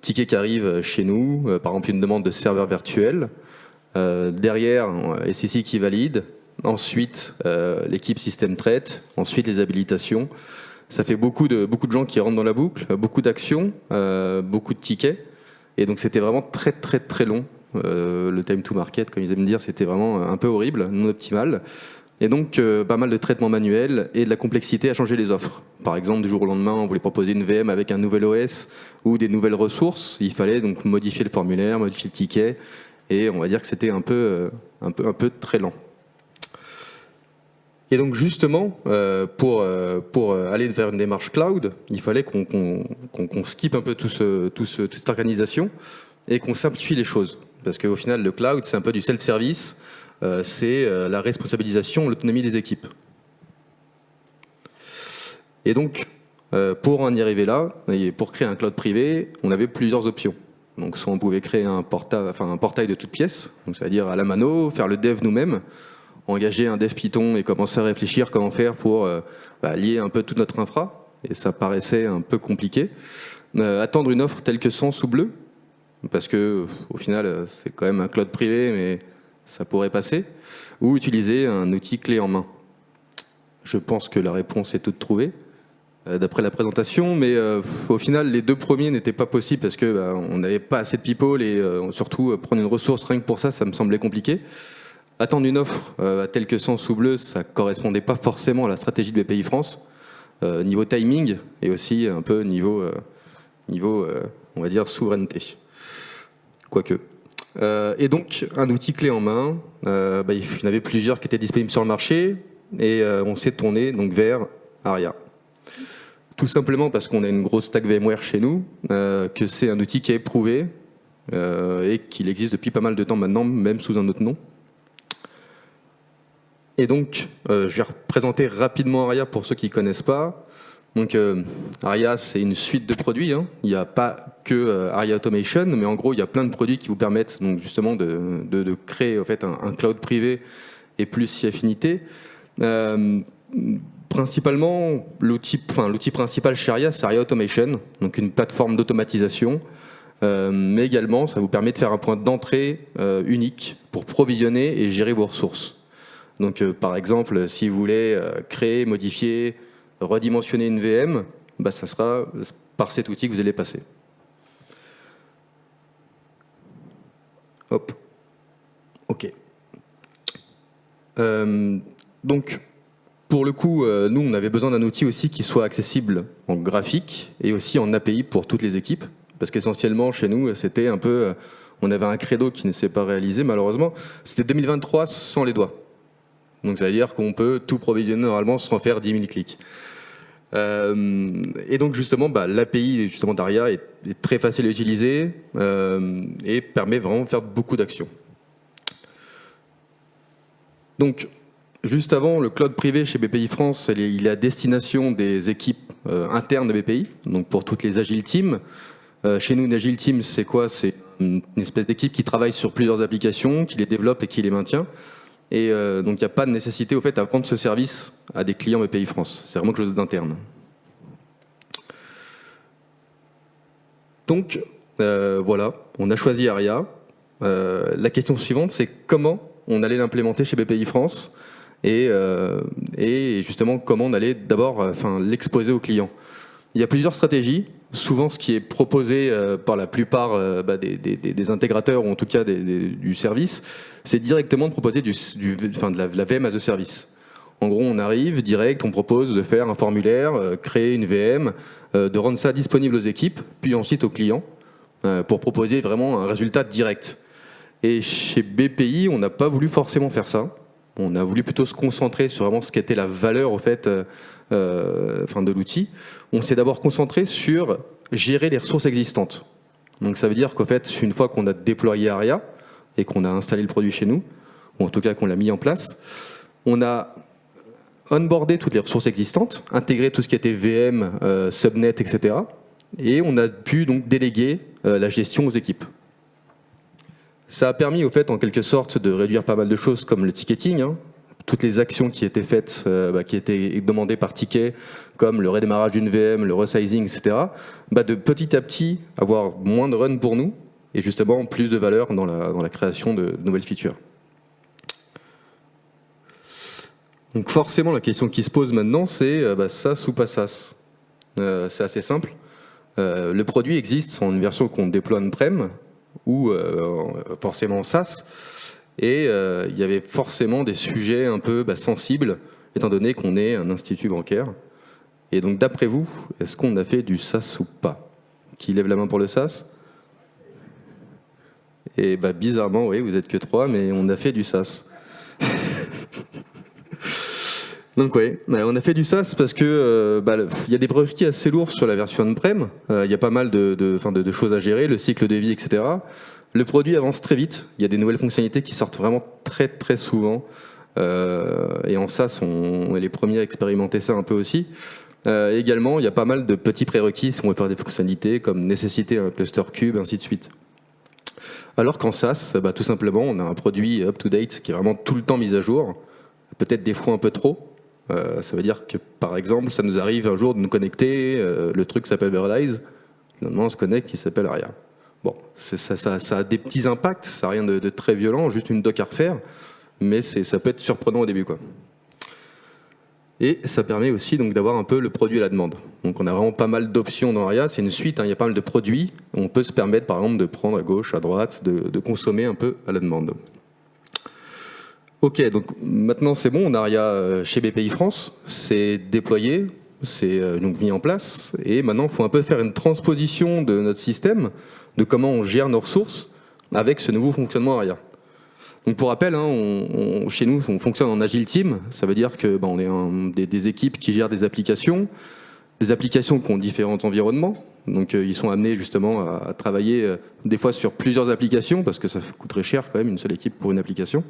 ticket qui arrive chez nous, par exemple une demande de serveur virtuel. Derrière, SSI qui valide. Ensuite, l'équipe système traite. Ensuite, les habilitations. Ça fait beaucoup de gens qui rentrent dans la boucle, beaucoup d'actions, beaucoup de tickets. Et donc, c'était vraiment très, très, très long. Le time to market, comme ils aiment dire, c'était vraiment un peu horrible, non optimal. Et donc, pas mal de traitements manuels et de la complexité à changer les offres. Par exemple, du jour au lendemain, on voulait proposer une VM avec un nouvel OS ou des nouvelles ressources. Il fallait donc modifier le formulaire, modifier le ticket. Et on va dire que c'était un peu très lent. Et donc justement, pour aller vers une démarche cloud, il fallait qu'on skip un peu toute cette organisation et qu'on simplifie les choses. Parce qu'au final, le cloud, c'est un peu du self-service, c'est la responsabilisation, l'autonomie des équipes. Et donc, pour en y arriver là, et pour créer un cloud privé, on avait plusieurs options. Donc soit on pouvait créer un portail de toutes pièces, c'est-à-dire à la mano, faire le dev nous-mêmes, engager un dev Python et commencer à réfléchir comment faire pour lier un peu toute notre infra, et ça paraissait un peu compliqué. Attendre une offre telle que Sens ou Bleu, parce que au final c'est quand même un cloud privé, mais ça pourrait passer, ou utiliser un outil clé en main. Je pense que la réponse est toute trouvée d'après la présentation, mais au final les deux premiers n'étaient pas possibles parce que on n'avait pas assez de people et surtout prendre une ressource rien que pour ça me semblait compliqué. Attendre une offre telle que Sens ou Bleu, ça correspondait pas forcément à la stratégie de BPI France, niveau timing et aussi un peu niveau on va dire souveraineté. Quoique. Et donc un outil clé en main, il y en avait plusieurs qui étaient disponibles sur le marché et on s'est tourné donc vers Aria. Tout simplement parce qu'on a une grosse stack VMware chez nous, que c'est un outil qui est éprouvé et qu'il existe depuis pas mal de temps maintenant, même sous un autre nom. Et donc, je vais représenter rapidement Aria pour ceux qui ne connaissent pas. Donc, Aria, c'est une suite de produits. Il n'y a pas que Aria Automation, mais en gros, il y a plein de produits qui vous permettent donc, justement de créer en fait, un cloud privé et plus si affinité. Principalement, l'outil principal chez Aria, c'est Aria Automation, donc une plateforme d'automatisation, mais également, ça vous permet de faire un point d'entrée unique pour provisionner et gérer vos ressources. Donc, par exemple, si vous voulez créer, modifier, redimensionner une VM, ça sera par cet outil que vous allez passer. Hop. OK. Donc, pour le coup, nous, on avait besoin d'un outil aussi qui soit accessible en graphique et aussi en API pour toutes les équipes. Parce qu'essentiellement, chez nous, c'était un peu... on avait un credo qui ne s'est pas réalisé, malheureusement. C'était 2023 sans les doigts. Donc, ça veut dire qu'on peut tout provisionner normalement sans faire 10 000 clics. Et donc, justement, l'API d'Aria est très facile à utiliser et permet vraiment de faire beaucoup d'actions. Donc, juste avant, le cloud privé chez BPI France, il est à destination des équipes internes de BPI, donc pour toutes les Agile Teams. Chez nous, une Agile Team, c'est quoi? C'est une espèce d'équipe qui travaille sur plusieurs applications, qui les développe et qui les maintient. Et donc, il n'y a pas de nécessité au fait à vendre ce service à des clients BPI France. C'est vraiment quelque chose d'interne. Donc, voilà, on a choisi Aria. La question suivante, c'est comment on allait l'implémenter chez BPI France et justement comment on allait d'abord l'exposer aux clients. Il y a plusieurs stratégies. Souvent, ce qui est proposé par la plupart des intégrateurs, ou en tout cas du service, c'est directement de proposer de la VM as a service. En gros, on arrive direct, on propose de faire un formulaire, créer une VM, de rendre ça disponible aux équipes, puis ensuite aux clients, pour proposer vraiment un résultat direct. Et chez BPI, on n'a pas voulu forcément faire ça. On a voulu plutôt se concentrer sur vraiment ce qu'était la valeur au fait, de l'outil. On s'est d'abord concentré sur gérer les ressources existantes. Donc ça veut dire qu'en fait, une fois qu'on a déployé Aria et qu'on a installé le produit chez nous, ou en tout cas qu'on l'a mis en place, on a onboardé toutes les ressources existantes, intégré tout ce qui était VM, subnet, etc. Et on a pu donc déléguer la gestion aux équipes. Ça a permis au fait en quelque sorte de réduire pas mal de choses comme le ticketing, toutes les actions qui étaient faites, qui étaient demandées par ticket, comme le redémarrage d'une VM, le resizing, etc., de petit à petit avoir moins de run pour nous et justement plus de valeur dans la création de nouvelles features. Donc forcément, la question qui se pose maintenant, c'est SaaS ou pas SaaS. C'est assez simple. Le produit existe en une version qu'on déploie on-prem ou forcément en SaaS. Et il y avait forcément des sujets un peu sensibles, étant donné qu'on est un institut bancaire. Et donc d'après vous, est-ce qu'on a fait du SaaS ou pas? Qui lève la main pour le SaaS? Et bizarrement, oui, vous êtes que 3, mais on a fait du SaaS. Donc oui, on a fait du SaaS parce que y a des prérequis assez lourds sur la version on-prem. Il y a pas mal de choses à gérer, le cycle de vie, etc. Le produit avance très vite. Il y a des nouvelles fonctionnalités qui sortent vraiment très très souvent. Et en SaaS, on est les premiers à expérimenter ça un peu aussi. Également, il y a pas mal de petits prérequis si on veut faire des fonctionnalités comme nécessiter un cluster cube, ainsi de suite. Alors qu'en SaaS, tout simplement, on a un produit up-to-date qui est vraiment tout le temps mis à jour, peut-être des fois un peu trop. Ça veut dire que, par exemple, ça nous arrive un jour de nous connecter, le truc s'appelle Verilize, finalement on se connecte, il s'appelle Aria. Bon, ça a des petits impacts, ça n'a rien de très violent, juste une doc à refaire, mais ça peut être surprenant au début, quoi. Et ça permet aussi donc d'avoir un peu le produit à la demande. Donc on a vraiment pas mal d'options dans Aria, c'est une suite, il y a pas mal de produits, on peut se permettre par exemple de prendre à gauche, à droite, de consommer un peu à la demande. Ok, donc maintenant c'est bon, on a Aria chez BPI France, c'est déployé, c'est donc mis en place, et maintenant il faut un peu faire une transposition de notre système, de comment on gère nos ressources avec ce nouveau fonctionnement Aria. Donc pour rappel, chez nous on fonctionne en Agile Team, ça veut dire que on est des équipes qui gèrent des applications qui ont différents environnements, donc ils sont amenés justement à travailler des fois sur plusieurs applications, parce que ça coûterait cher quand même une seule équipe pour une application.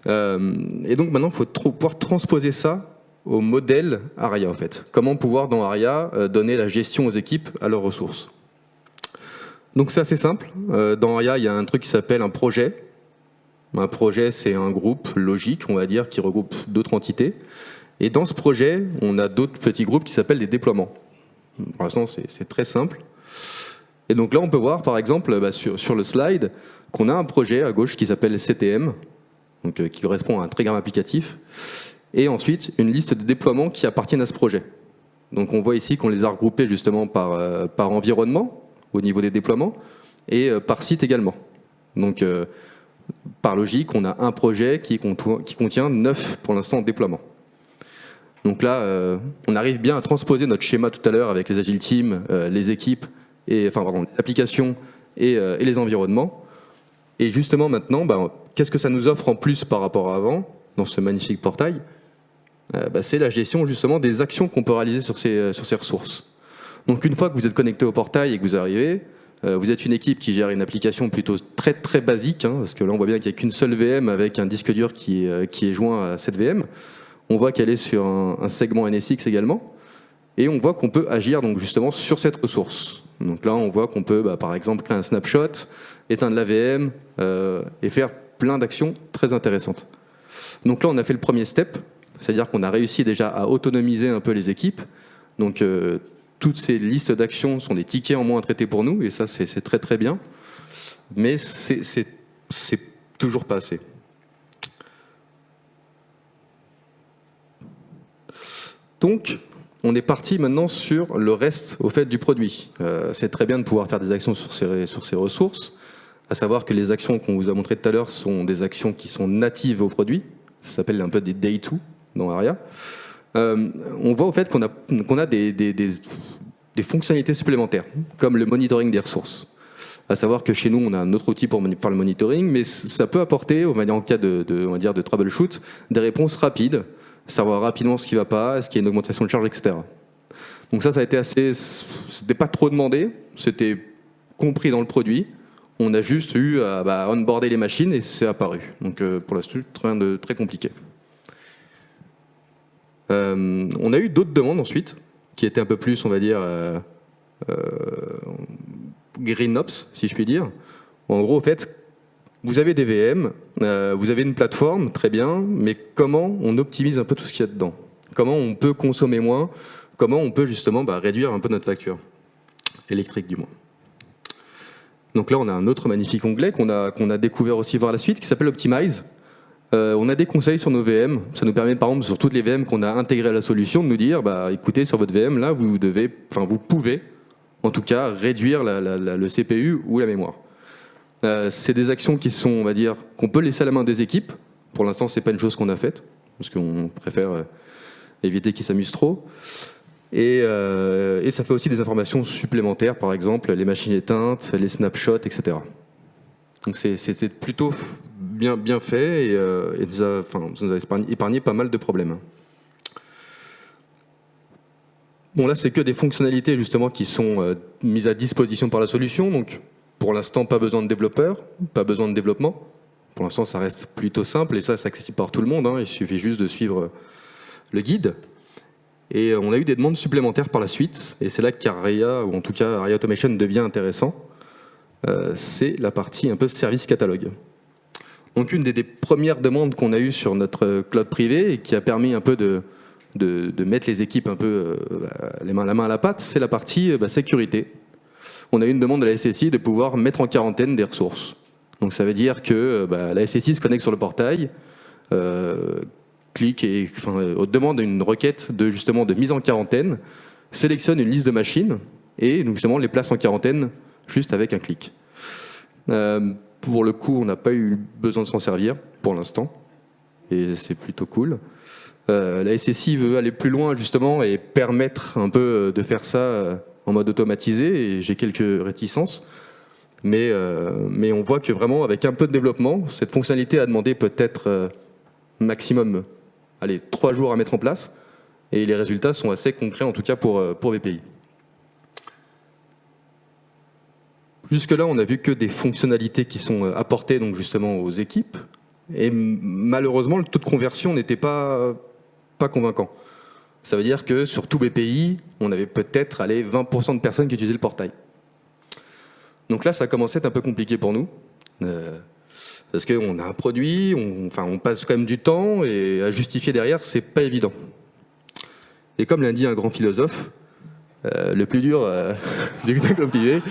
Et donc maintenant, il faut pouvoir transposer ça au modèle Aria, en fait. Comment pouvoir, dans Aria, donner la gestion aux équipes, à leurs ressources. Donc c'est assez simple. Dans Aria, il y a un truc qui s'appelle un projet. Un projet, c'est un groupe logique, on va dire, qui regroupe d'autres entités. Et dans ce projet, on a d'autres petits groupes qui s'appellent des déploiements. Pour l'instant, c'est très simple. Et donc là, on peut voir, par exemple, sur le slide, qu'on a un projet à gauche qui s'appelle CTM, donc, qui correspond à un trigramme applicatif, et ensuite une liste de déploiements qui appartiennent à ce projet. Donc on voit ici qu'on les a regroupés justement par environnement, au niveau des déploiements, et par site également. Donc par logique, on a un projet qui contient 9 pour l'instant en déploiement. Donc là, on arrive bien à transposer notre schéma tout à l'heure avec les Agile Teams, les équipes, les applications et les environnements. Et justement maintenant, qu'est-ce que ça nous offre en plus par rapport à avant, dans ce magnifique portail? C'est la gestion justement des actions qu'on peut réaliser sur ces ressources. Donc une fois que vous êtes connecté au portail et que vous arrivez, vous êtes une équipe qui gère une application plutôt très très basique, parce que là on voit bien qu'il n'y a qu'une seule VM avec un disque dur qui est joint à cette VM. On voit qu'elle est sur un segment NSX également, et on voit qu'on peut agir donc justement sur cette ressource. Donc là on voit qu'on peut par exemple créer un snapshot, éteindre la VM et faire plein d'actions très intéressantes. Donc là, on a fait le premier step, c'est-à-dire qu'on a réussi déjà à autonomiser un peu les équipes. Donc toutes ces listes d'actions sont des tickets en moins à traiter pour nous, et ça, c'est très très bien. Mais c'est toujours pas assez. Donc, on est parti maintenant sur le reste au fait du produit. C'est très bien de pouvoir faire des actions sur ces ressources, à savoir que les actions qu'on vous a montrées tout à l'heure sont des actions qui sont natives au produit. Ça s'appelle un peu des day to dans Aria. On voit au fait qu'on a des fonctionnalités supplémentaires, comme le monitoring des ressources. À savoir que chez nous, on a un autre outil pour faire le monitoring, mais ça peut apporter, en cas de troubleshoot, des réponses rapides, savoir rapidement ce qui ne va pas, est-ce qu'il y a une augmentation de charge, etc. Donc ça a été c'était pas trop demandé, c'était compris dans le produit. On a juste eu à onboarder les machines et c'est apparu. Donc pour l'instant, rien de très compliqué. On a eu d'autres demandes ensuite, qui étaient un peu plus, on va dire, green ops, si je puis dire. En gros, au fait, vous avez des VM, vous avez une plateforme, très bien, mais comment on optimise un peu tout ce qu'il y a dedans? Comment on peut consommer moins? Comment on peut justement réduire un peu notre facture électrique du moins? Donc là, on a un autre magnifique onglet qu'on a découvert aussi par la suite, qui s'appelle Optimize. On a des conseils sur nos VM. Ça nous permet, par exemple, sur toutes les VM qu'on a intégrées à la solution, de nous dire, écoutez, sur votre VM, là, vous pouvez, en tout cas, réduire le CPU ou la mémoire. C'est des actions qui sont, on va dire, qu'on peut laisser à la main des équipes. Pour l'instant, c'est pas une chose qu'on a faite, parce qu'on préfère éviter qu'ils s'amusent trop. Et ça fait aussi des informations supplémentaires, par exemple, les machines éteintes, les snapshots, etc. Donc c'est plutôt bien fait et ça nous a épargné pas mal de problèmes. Bon, là, c'est que des fonctionnalités justement qui sont mises à disposition par la solution. Donc, pour l'instant, pas besoin de développeurs, pas besoin de développement. Pour l'instant, ça reste plutôt simple et ça, c'est accessible par tout le monde. Il suffit juste de suivre le guide. Et on a eu des demandes supplémentaires par la suite. Et c'est là qu'ARIA, ou en tout cas ARIA Automation, devient intéressant. C'est la partie un peu service catalogue. Donc une des premières demandes qu'on a eues sur notre cloud privé et qui a permis un peu de mettre les équipes un peu la main à la pâte, c'est la partie sécurité. On a eu une demande de la SSI de pouvoir mettre en quarantaine des ressources. Donc ça veut dire que la SSI se connecte sur le portail, clique et demande une requête de mise en quarantaine, sélectionne une liste de machines et donc justement les place en quarantaine juste avec un clic. Pour le coup, on n'a pas eu besoin de s'en servir pour l'instant, et c'est plutôt cool. La SSI veut aller plus loin justement et permettre un peu de faire ça en mode automatisé, et j'ai quelques réticences, mais on voit que vraiment avec un peu de développement, cette fonctionnalité a demandé peut-être maximum 3 jours à mettre en place, et les résultats sont assez concrets en tout cas pour BPI. Jusque-là, on n'a vu que des fonctionnalités qui sont apportées donc justement aux équipes. Et malheureusement, le taux de conversion n'était pas convaincant. Ça veut dire que sur tout BPI, on avait peut-être 20% de personnes qui utilisaient le portail. Donc là, ça commençait à être un peu compliqué pour nous. Parce qu'on a un produit, on passe quand même du temps, et à justifier derrière, c'est pas évident. Et comme l'a dit un grand philosophe, le plus dur du cloud privé,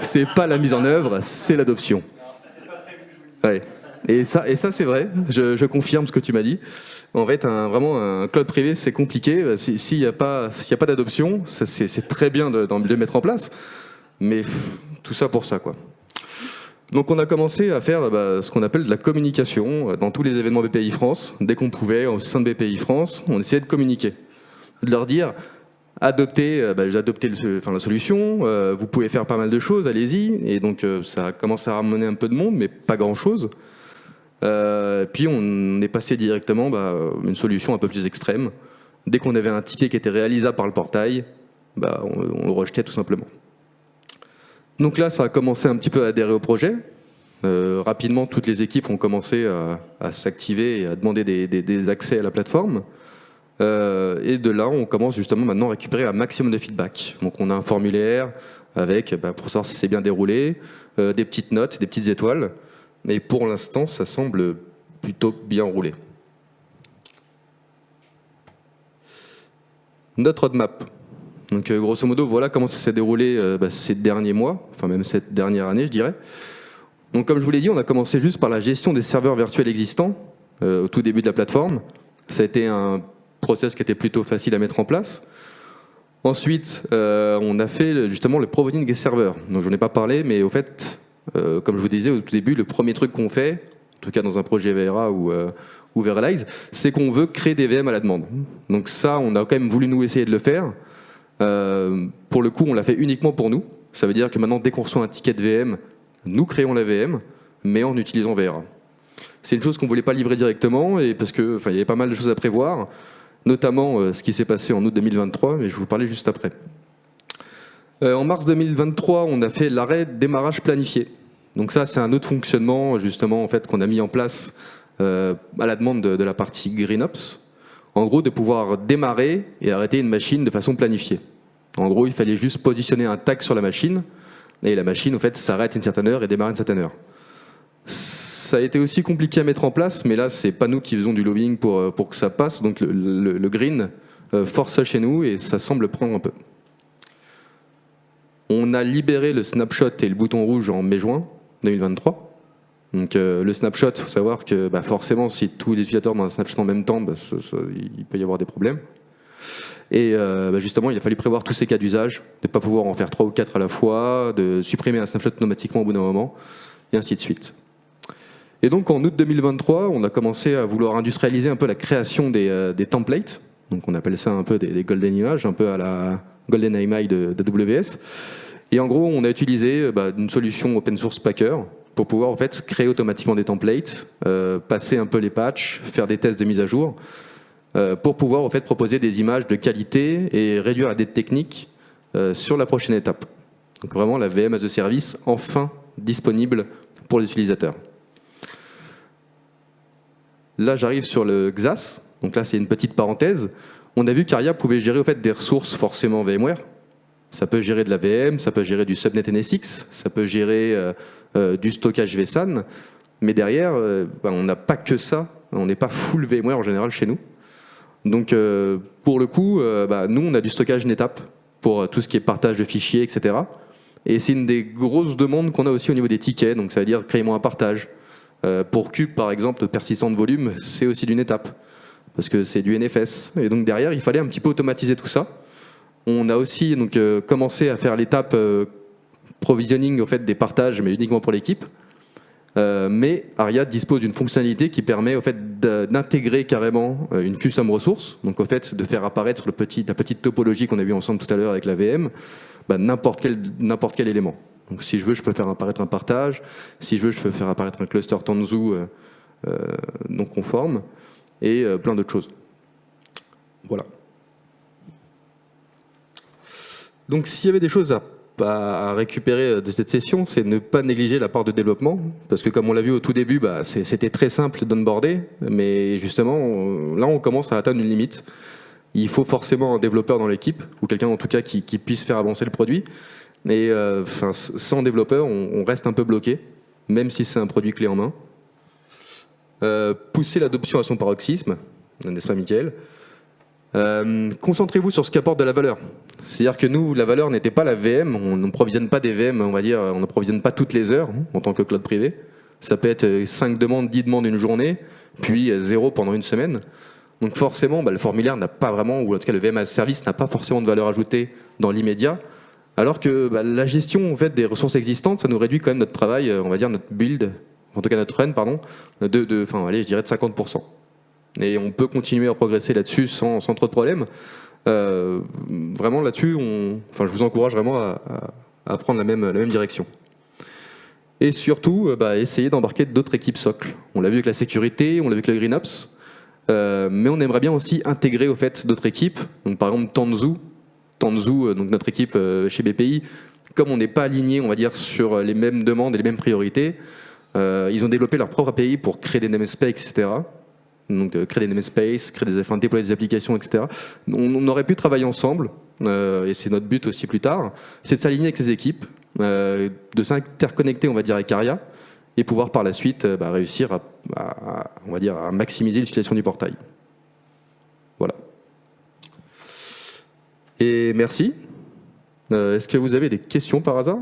c'est pas la mise en œuvre, c'est l'adoption. Ouais. Et ça c'est vrai, je confirme ce que tu m'as dit. En fait, vraiment, un cloud privé, c'est compliqué. S'il n'y a pas d'adoption, c'est très bien de le mettre en place, mais tout ça pour ça, quoi. Donc on a commencé à faire ce qu'on appelle de la communication dans tous les événements BPI France. Dès qu'on pouvait, au sein de BPI France, on essayait de communiquer, de leur dire adoptez la solution, vous pouvez faire pas mal de choses, allez-y. Et donc ça a commencé à ramener un peu de monde, mais pas grand-chose. Puis on est passé directement une solution un peu plus extrême. Dès qu'on avait un ticket qui était réalisable par le portail, on le rejetait tout simplement. Donc là, ça a commencé un petit peu à adhérer au projet. Rapidement, toutes les équipes ont commencé à s'activer et à demander des accès à la plateforme. Et de là, on commence justement maintenant à récupérer un maximum de feedback. Donc on a un formulaire avec, pour savoir si c'est bien déroulé, des petites notes, des petites étoiles. Et pour l'instant, ça semble plutôt bien roulé. Notre roadmap. Donc grosso modo, voilà comment ça s'est déroulé ces derniers mois, enfin même cette dernière année, je dirais. Donc comme je vous l'ai dit, on a commencé juste par la gestion des serveurs virtuels existants au tout début de la plateforme. Ça a été un process qui était plutôt facile à mettre en place. Ensuite, on a fait justement le provisioning des serveurs. Donc j'en ai pas parlé, mais au fait, comme je vous disais au tout début, le premier truc qu'on fait, en tout cas dans un projet VRA ou Verilize, c'est qu'on veut créer des VM à la demande. Donc ça, on a quand même voulu nous essayer de le faire. Pour le coup, on l'a fait uniquement pour nous. Ça veut dire que maintenant, dès qu'on reçoit un ticket de VM, nous créons la VM, mais en utilisant VRA. C'est une chose qu'on ne voulait pas livrer directement, et parce qu'il y avait pas mal de choses à prévoir, notamment ce qui s'est passé en août 2023, mais je vais vous parler juste après. En mars 2023, on a fait l'arrêt de démarrage planifié. Donc ça, c'est un autre fonctionnement justement en fait, qu'on a mis en place à la demande de la partie GreenOps. En gros, de pouvoir démarrer et arrêter une machine de façon planifiée. En gros, il fallait juste positionner un tag sur la machine, et la machine, en fait, s'arrête une certaine heure et démarre une certaine heure. ça a été aussi compliqué à mettre en place, mais là, c'est pas nous qui faisons du lobbying pour que ça passe. Donc le green force ça chez nous et ça semble prendre un peu. On a libéré le snapshot et le bouton rouge en mai-juin 2023. Donc le snapshot, il faut savoir que forcément, si tous les utilisateurs ont un snapshot en même temps, il peut y avoir des problèmes. Et justement, il a fallu prévoir tous ces cas d'usage, de ne pas pouvoir en faire 3 ou 4 à la fois, de supprimer un snapshot automatiquement au bout d'un moment, et ainsi de suite. Et donc en août 2023, on a commencé à vouloir industrialiser un peu la création des templates. Donc on appelle ça un peu des golden images, un peu à la golden AMI de AWS. Et en gros, on a utilisé une solution open source Packer pour pouvoir en fait créer automatiquement des templates, passer un peu les patchs, faire des tests de mise à jour, pour pouvoir en fait proposer des images de qualité et réduire la dette technique sur la prochaine étape. Donc vraiment la VM as a service enfin disponible pour les utilisateurs. Là, j'arrive sur le XaaS. Donc là, c'est une petite parenthèse. On a vu qu'Aria pouvait gérer au fait, des ressources forcément VMware. Ça peut gérer de la VM, ça peut gérer du subnet NSX, ça peut gérer du stockage vSAN. Mais derrière, on n'a pas que ça. On n'est pas full VMware en général chez nous. Donc, pour le coup, nous, on a du stockage NetApp pour tout ce qui est partage de fichiers, etc. Et c'est une des grosses demandes qu'on a aussi au niveau des tickets. Donc, ça veut dire créez-moi un partage. Pour Cube, par exemple, persistant de volume, c'est aussi du NetApp, parce que c'est du NFS. Et donc derrière, il fallait un petit peu automatiser tout ça. On a aussi donc, commencé à faire l'étape provisioning au fait, des partages, mais uniquement pour l'équipe. Mais Aria dispose d'une fonctionnalité qui permet au fait, d'intégrer carrément une custom ressource, donc au fait de faire apparaître la petite topologie qu'on a vue ensemble tout à l'heure avec la VM, n'importe quel élément. Donc si je veux, je peux faire apparaître un partage. Si je veux, je peux faire apparaître un cluster Tanzu non conforme et plein d'autres choses. Voilà. Donc s'il y avait des choses à récupérer de cette session, c'est ne pas négliger la part de développement, parce que comme on l'a vu au tout début, c'était très simple d'onboarder, mais justement, là on commence à atteindre une limite. Il faut forcément un développeur dans l'équipe, ou quelqu'un en tout cas qui puisse faire avancer le produit. Et sans développeur, on reste un peu bloqué, même si c'est un produit clé en main. Pousser l'adoption à son paroxysme, n'est-ce pas Mickaël ? Concentrez-vous sur ce qui apporte de la valeur. C'est-à-dire que nous, la valeur n'était pas la VM, on n'approvisionne pas des VM, on va dire, on n'approvisionne pas toutes les heures en tant que cloud privé. Ça peut être 5 demandes, 10 demandes une journée, puis 0 pendant une semaine. Donc forcément, le formulaire n'a pas vraiment, ou en tout cas le VM as a service n'a pas forcément de valeur ajoutée dans l'immédiat. Alors que la gestion en fait, des ressources existantes, ça nous réduit quand même notre travail, on va dire notre build, en tout cas notre run, pardon, de 50%. Et on peut continuer à progresser là-dessus sans trop de problèmes. Vraiment là-dessus, je vous encourage vraiment à prendre la même direction. Et surtout, essayer d'embarquer d'autres équipes socles. On l'a vu avec la sécurité, on l'a vu avec le GreenOps, mais on aimerait bien aussi intégrer au fait d'autres équipes. Donc par exemple Tanzu, donc notre équipe chez BPI, comme on n'est pas aligné, on va dire, sur les mêmes demandes et les mêmes priorités, ils ont développé leur propre API pour créer des namespaces, etc. Donc créer des namespaces, déployer des applications, etc. On aurait pu travailler ensemble, et c'est notre but aussi plus tard, c'est de s'aligner avec ces équipes, de s'interconnecter, on va dire, avec Aria, et pouvoir par la suite réussir on va dire, à maximiser l'utilisation du portail. Voilà. Et merci. Est-ce que vous avez des questions par hasard ?